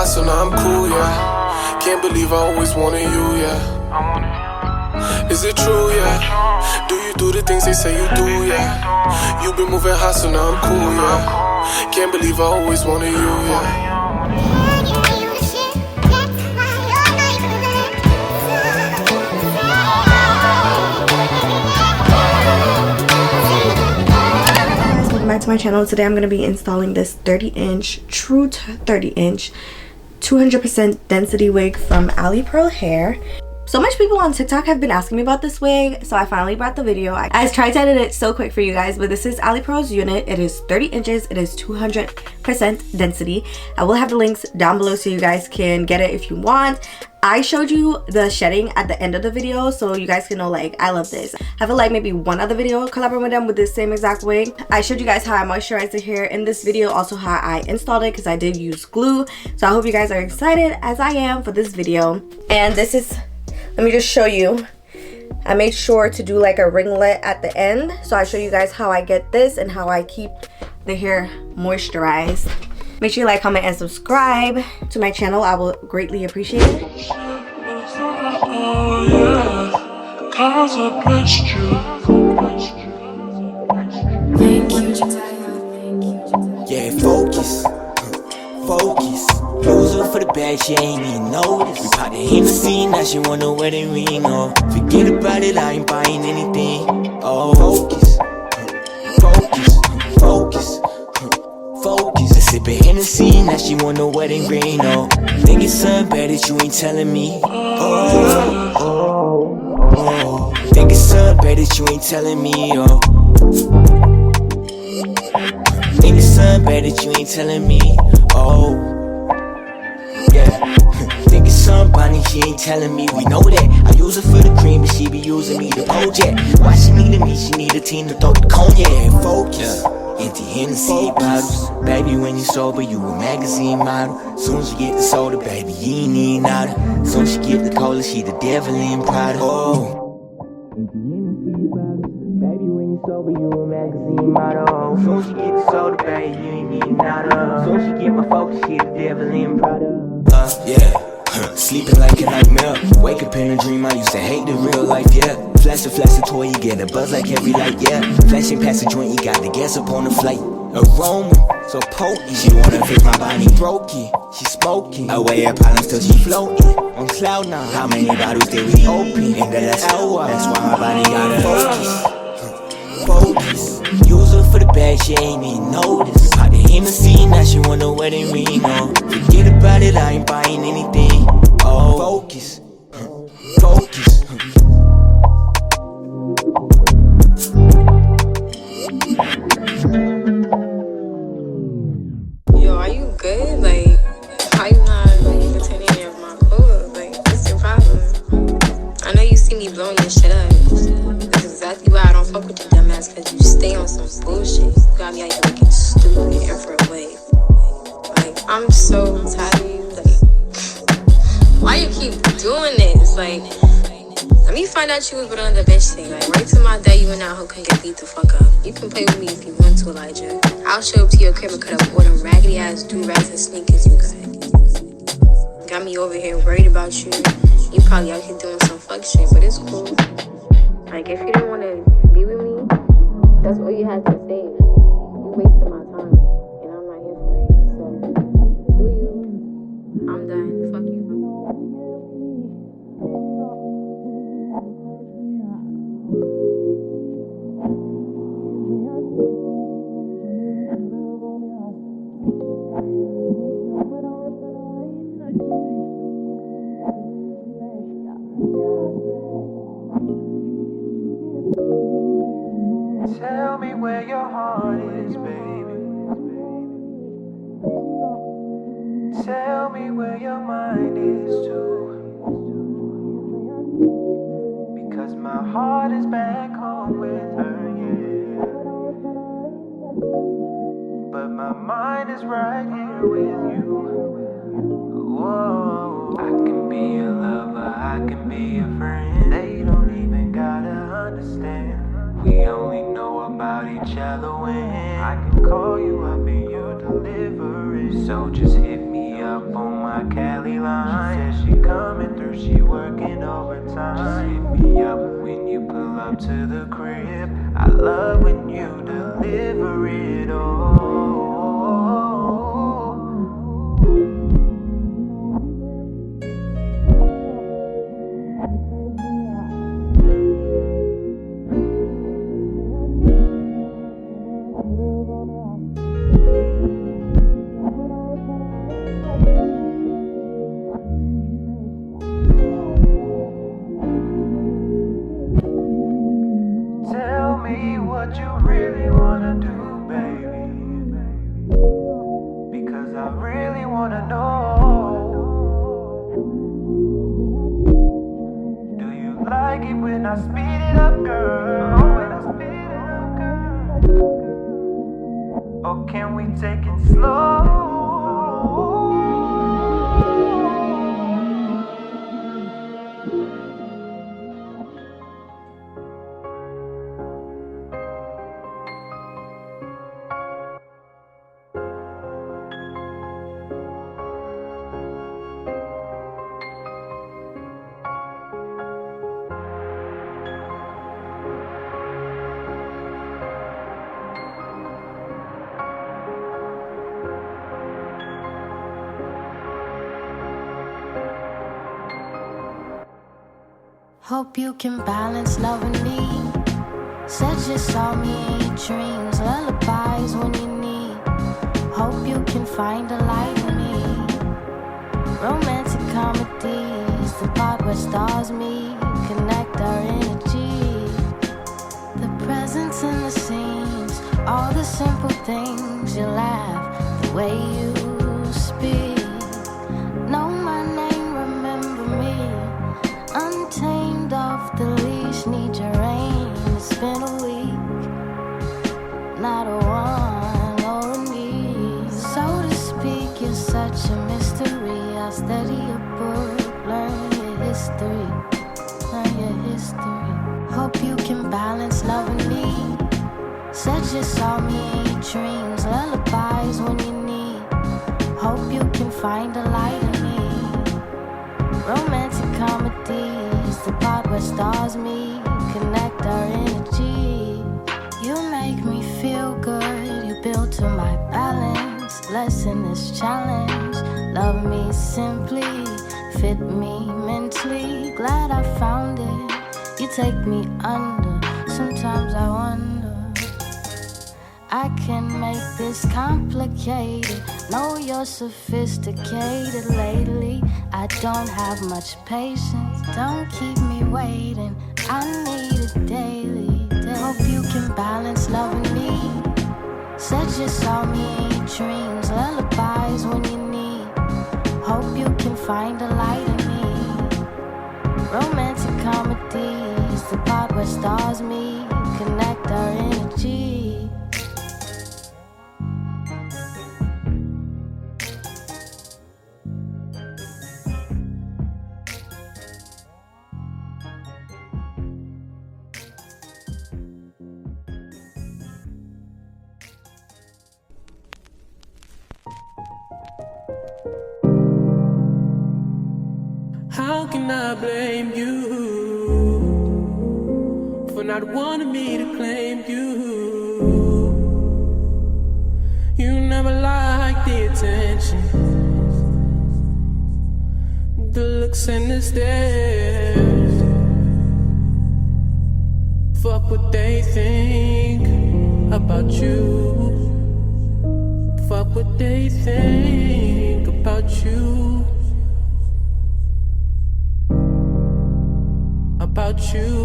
so now I'm cool, yeah. Can't believe I always wanted you, yeah. Is it true, yeah? Do you do the things they say you do, yeah? You been moving hot, so now I'm cool, yeah. Can't believe I always wanted you, yeah. Back to my channel. Today I'm going to be installing this 30-inch true 30-inch 200% density wig from Ali Pearl Hair. So much people on TikTok have been asking me about this wig, so I finally brought the video. I tried to edit it so quick for you guys, but this is Ali Pearl's unit. It is 30 inches. It is 200% density. I will have the links down below so you guys can get it if you want. I showed you the shedding at the end of the video, so you guys can know, like, I love this. I feel like maybe one other video collaborating with them with this same exact wig. I showed you guys how I moisturized the hair in this video, also how I installed it, because I did use glue. So I hope you guys are excited as I am for this video. And this is, let me just show you. I made sure to do like a ringlet at the end, so I show you guys how I get this and how I keep the hair moisturized. Make sure you like, comment, and subscribe to my channel. I will greatly appreciate it. Oh yeah, 'cause I blessed you. Thank you. Yeah, focus. Focus. Use her for the bag, she ain't even notice. We popped the Hennessy, now she wanna wear the ring. Oh, forget about it, I ain't buying anything. Oh, focus. Focus. Focus. Focus. Sippin' Hennessy, now she wanna wedding ring. Oh, think it's something bad that you ain't telling me. Oh, think it's something bad that you ain't telling me. Oh, think it's something bad that you ain't telling me. Oh, yeah. Think it's somebody she ain't telling me. We know that. I use her for the cream, but she be using me the project. Why she needed me? She need a team to throw the cognac. Focus. Empty Hennessy bottles. Baby, when you sober, you a magazine model. Soon as you get the soda, baby, you ain't need nada. Soon as you get the cola, she the devil in Prada. Oh, empty Hennessy bottles. Baby, when you sober, you a magazine model. Soon as you get the soda, baby, you ain't need nada. Soon as you get my focus, she the devil in Prada. Yeah. Sleeping like a nightmare. Wake up in a dream, I used to hate the real life, yeah. Flash a toy, you get a buzz like every light, yeah. Flashing past the joint, you got the gas up on the flight. Aroma, so potent. She wanna fix my body, broke it. She smoking, away her problems till she floating. On cloud now, how many bottles did we open in the last hour? That's why my body gotta focus. Focus. Use her for the bag, she ain't even notice. Pop the Hennessy, now she wanna wedding ring. Oh, forget about it, I ain't buying anything. Oh, focus. Focus. Yo, are you good? Like, how you not entertaining any of my clothes? Like, what's your problem? I know you see me blowing your shit up. That's exactly why I don't fuck with your dumb ass, cause you stay on some bullshit. You got me out here looking stupid and for a way. Like, I'm so tired of you. Like, why you keep doing this? Like, let me find out you was with another bitch thing. Like, right to my day, you and that hoe can get beat the fuck up. You can play with me if you want to, Elijah. I'll show up to your crib and cut up all them raggedy ass do-rags and sneakers you got. Got me over here worried about you. You probably out here doing some fuck shit, but it's cool. Like, if you didn't want to be with me, that's all you had to say. You wasted my time, and I'm not here for it. So, do you? I'm done. Fuck you. Tell me where your heart is, baby. Tell me where your mind is too. Because my heart is back home with her, yeah. But my mind is right here with you. Whoa, I can be a lover, I can be a friend. They don't even gotta understand. We only know about each other when I can call you up and you deliver it. So just hit me up on on my Cali line. She said she coming through, she working overtime. Hit me up when you pull up to the crib. I love when you deliver it all. Tell me what you really wanna do, baby, because I really wanna know. Do you like it when I speed it up, girl? When I speed it up, girl? Or can we take it slow? Hope you can balance love and me. Said you saw me in your dreams, lullabies when you need. Hope you can find a light in me. Romantic comedies, the part where stars meet, connect our energy. The presence in the scenes, all the simple things. You laugh, the way you speak. Know my name, remember me. Untamed off the leash, need your rain. It's been a week, not a one or a need. So to speak, you're such a mystery. I'll study your book, learn your history, learn your history. Hope you can balance love and me. Said you saw me in your dreams, lullabies when you need. Hope you can find a light in me. Romantic comedies, the part where stars meet, connect our energy. You make me feel good, you build to my balance. Lessen this challenge, love me simply, fit me mentally. Glad I found it, you take me under. Sometimes I wonder, I can make this complicated. Know you're sophisticated lately. I don't have much patience, don't keep me waiting. I need it daily. Hope you can balance love and me. Said you saw me in your dreams, lullabies when you need. Hope you can find a light in me. Romantic comedies, the part where stars meet, connect our energy. How can I blame you for not wanting me to claim you? You never liked the attention, the looks and the stares. Fuck what they think about you. Fuck what they think about you. About you.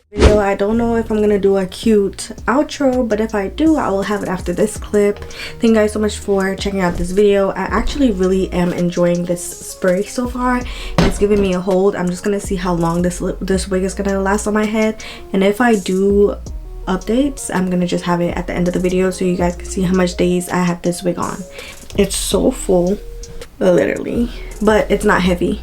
Video. I don't know if I'm gonna do a cute outro, but if I do, I will have it after this clip. Thank you guys so much for checking out this video. I actually really am enjoying this spray so far. It's giving me a hold. I'm just gonna see how long this wig is gonna last on my head, and if I do updates, I'm gonna just have it at the end of the video so you guys can see how much days I had this wig on. It's so full, literally, but it's not heavy,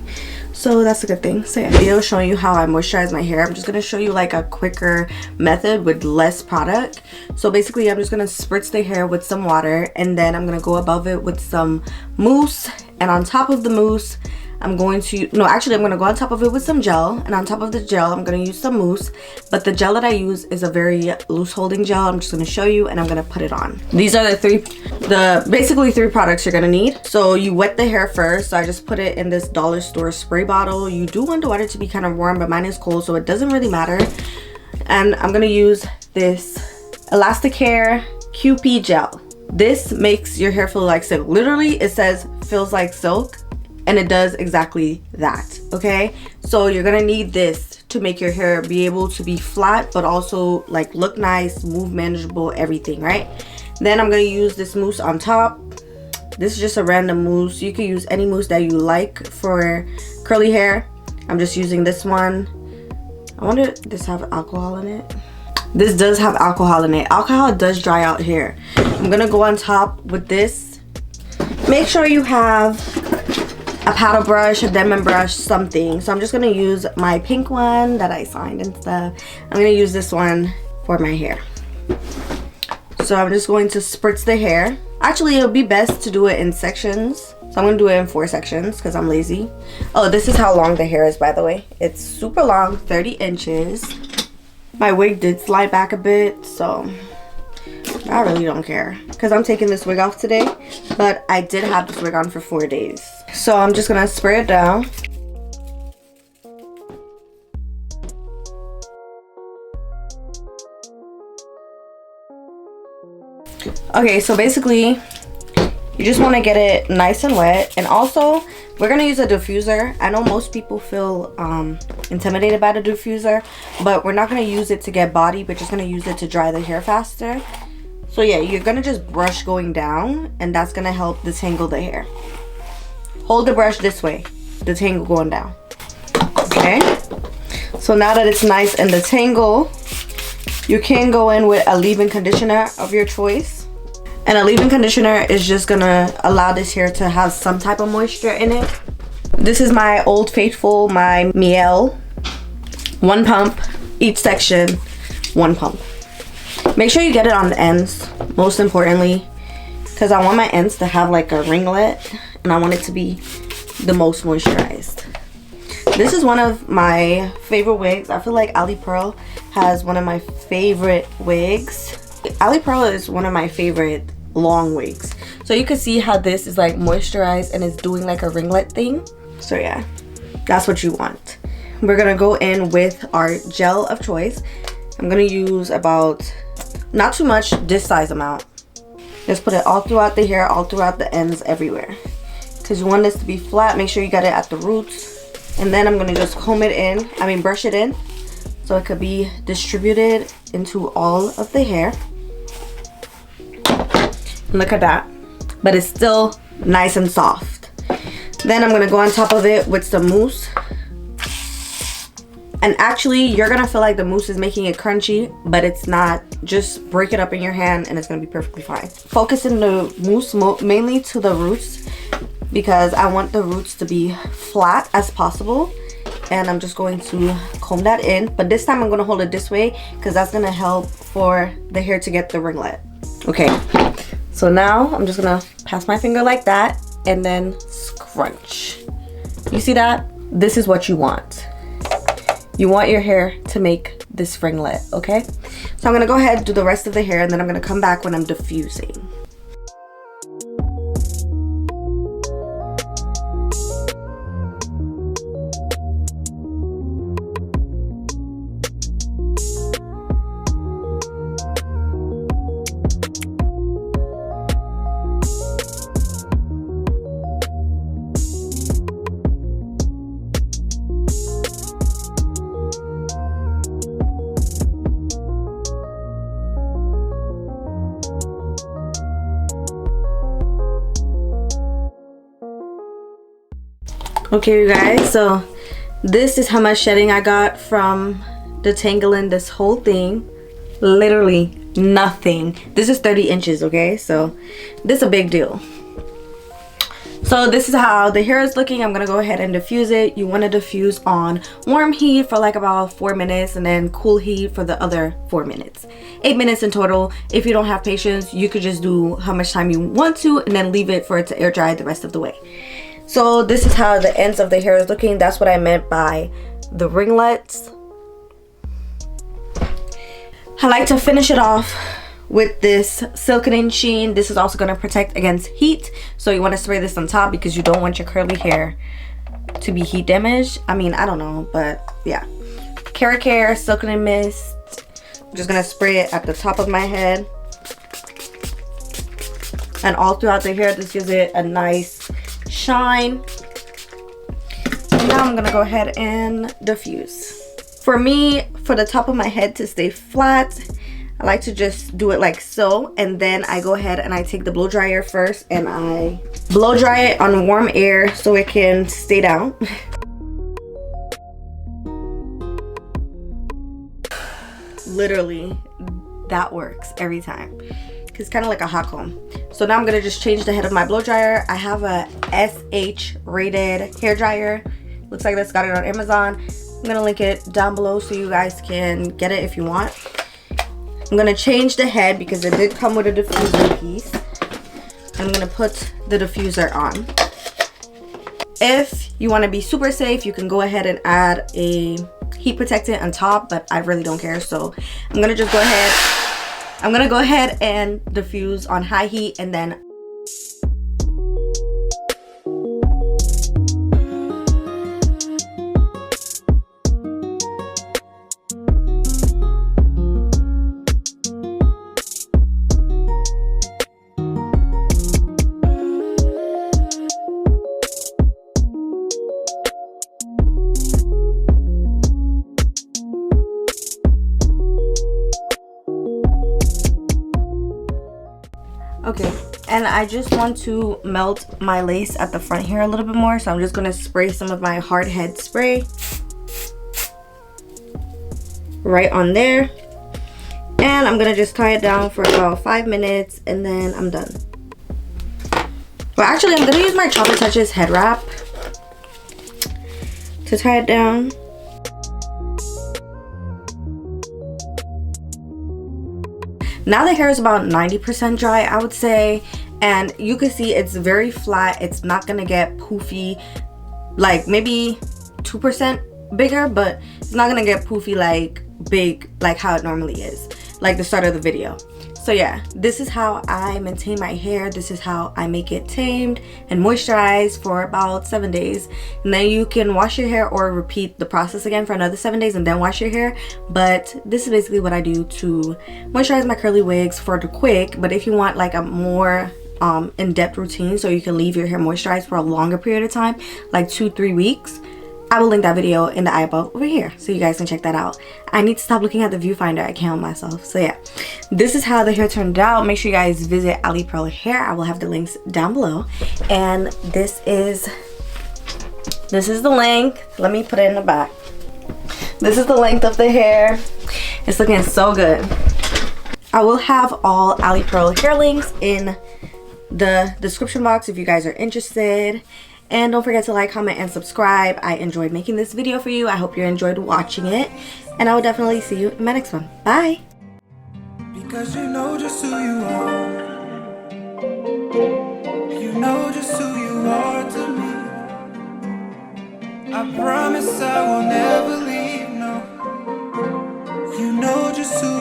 so that's a good thing. So yeah, video showing you how I moisturize my hair. I'm just gonna show you like a quicker method with less product. So basically I'm just gonna spritz the hair with some water, and then I'm gonna go above it with some mousse, and on top of the mousse I'm going to, no, actually I'm going to go on top of it with some gel, and on top of the gel I'm going to use some mousse, but the gel that I use is a very loose holding gel. I'm just going to show you, and I'm going to put it on. These are basically three products you're going to need. So you wet the hair first. So I just put it in this dollar store spray bottle. You do want the water to be kind of warm, but mine is cold, so it doesn't really matter. And I'm going to use this Elastic Hair QP gel. This makes your hair feel like silk. Literally, it says feels like silk. And it does exactly that, okay? So you're gonna need this to make your hair be able to be flat, but also like look nice, move manageable, everything, right? Then I'm gonna use this mousse on top. This is just a random mousse. You can use any mousse that you like for curly hair. I'm just using this one. I wonder, does this have alcohol in it? This does have alcohol in it. Alcohol does dry out hair. I'm gonna go on top with this. Make sure you have a paddle brush, a diamond brush, something. So I'm just gonna use my pink one that I signed and stuff. I'm gonna use this one for my hair. So I'm just going to spritz the hair. Actually, it would be best to do it in sections. So I'm gonna do it in 4 sections because I'm lazy. Oh, this is how long the hair is, by the way. It's super long, 30 inches. My wig did slide back a bit, so I really don't care because I'm taking this wig off today, but I did have this wig on for 4 days. So I'm just gonna spray it down. Okay, so basically you just want to get it nice and wet, and also we're gonna use a diffuser. I know most people feel intimidated by the diffuser, but we're not gonna use it to get body, we're just gonna use it to dry the hair faster. So yeah, you're gonna just brush going down, and that's gonna help detangle the hair. Hold the brush this way, detangle going down. Okay, so now that it's nice and detangled, you can go in with a leave-in conditioner of your choice. And a leave-in conditioner is just gonna allow this hair to have some type of moisture in it. This is my Old Faithful, my Miel. 1 pump, each section, 1 pump. Make sure you get it on the ends, most importantly, because I want my ends to have like a ringlet, and I want it to be the most moisturized. This is one of my favorite wigs. I feel like Ali Pearl has one of my favorite wigs. Ali Pearl is one of my favorite long wigs. So you can see how this is like moisturized and it's doing like a ringlet thing. So yeah, that's what you want. We're gonna go in with our gel of choice. I'm gonna use about, not too much, this size amount. Just put it all throughout the hair, all throughout the ends, everywhere. Because you want this to be flat, make sure you got it at the roots. And then I'm gonna just comb it in, brush it in, so it could be distributed into all of the hair. Look at that. But it's still nice and soft. Then I'm gonna go on top of it with some mousse. And actually, you're gonna feel like the mousse is making it crunchy, but it's not. Just break it up in your hand and it's gonna be perfectly fine. Focus in the mousse mainly to the roots, because I want the roots to be flat as possible. And I'm just going to comb that in, but this time I'm gonna hold it this way because that's gonna help for the hair to get the ringlet. Okay, so now I'm just gonna pass my finger like that and then scrunch. You see that? This is what you want. You want your hair to make this ringlet, okay? So I'm gonna go ahead and do the rest of the hair, and then I'm gonna come back when I'm diffusing. Okay, you guys, so this is how much shedding I got from detangling this whole thing. Literally nothing. This is 30 inches, okay? So this is a big deal. So this is how the hair is looking. I'm gonna go ahead and diffuse it. You want to diffuse on warm heat for like about 4 minutes, and then cool heat for the other 4 minutes. 8 minutes in total. If you don't have patience, you could just do how much time you want to and then leave it for it to air dry the rest of the way. So this is how the ends of the hair is looking. That's what I meant by the ringlets. I like to finish it off with this silkening sheen. This is also going to protect against heat, so you want to spray this on top because you don't want your curly hair to be heat damaged. I mean, I don't know, but yeah. Carrot Care silkening mist. I'm just going to spray it at the top of my head and all throughout the hair. This gives it a nice shine. And now I'm going to go ahead and diffuse. For me, for the top of my head to stay flat, I like to just do it like so, and then I go ahead and I take the blow dryer first and I blow dry it on warm air so it can stay down. Literally, that works every time. It's kind of like a hot comb. So now I'm gonna just change the head of my blow dryer. I have a SH rated hair dryer. Looks like this, got it on Amazon. I'm gonna link it down below so you guys can get it if you want. I'm gonna change the head because it did come with a diffuser piece. I'm gonna put the diffuser on. If you want to be super safe, you can go ahead and add a heat protectant on top, but I really don't care. So I'm gonna just go ahead and diffuse on high heat, and then okay, and I just want to melt my lace at the front here a little bit more, so I'm just going to spray some of my hard head spray right on there, and I'm going to just tie it down for about 5 minutes, and then I'm done. Well, actually, I'm going to use my Chocolate Touches head wrap to tie it down. Now the hair is about 90% dry, I would say, and you can see it's very flat. It's not gonna get poofy, like maybe 2% bigger, but it's not gonna get poofy like big like how it normally is, like the start of the video. So yeah, this is how I maintain my hair. This is how I make it tamed and moisturized for about 7 days. And then you can wash your hair or repeat the process again for another 7 days and then wash your hair. But this is basically what I do to moisturize my curly wigs for the quick. But if you want like a more in-depth routine so you can leave your hair moisturized for a longer period of time, like 2-3 weeks, I will link that video in the eye above over here so you guys can check that out. I need to stop looking at the viewfinder. I can't help myself. So yeah, this is how the hair turned out. Make sure you guys visit Ali Pearl Hair. I will have the links down below. And this is the length. Let me put it in the back. This is the length of the hair. It's looking so good. I will have all Ali Pearl hair links in the description box if you guys are interested. And don't forget to like, comment, and subscribe. I enjoyed making this video for you. I hope you enjoyed watching it. And I will definitely see you in my next one. Bye! Because you know just who you are. You know just who you are to me. I promise I will never leave, no. You know just who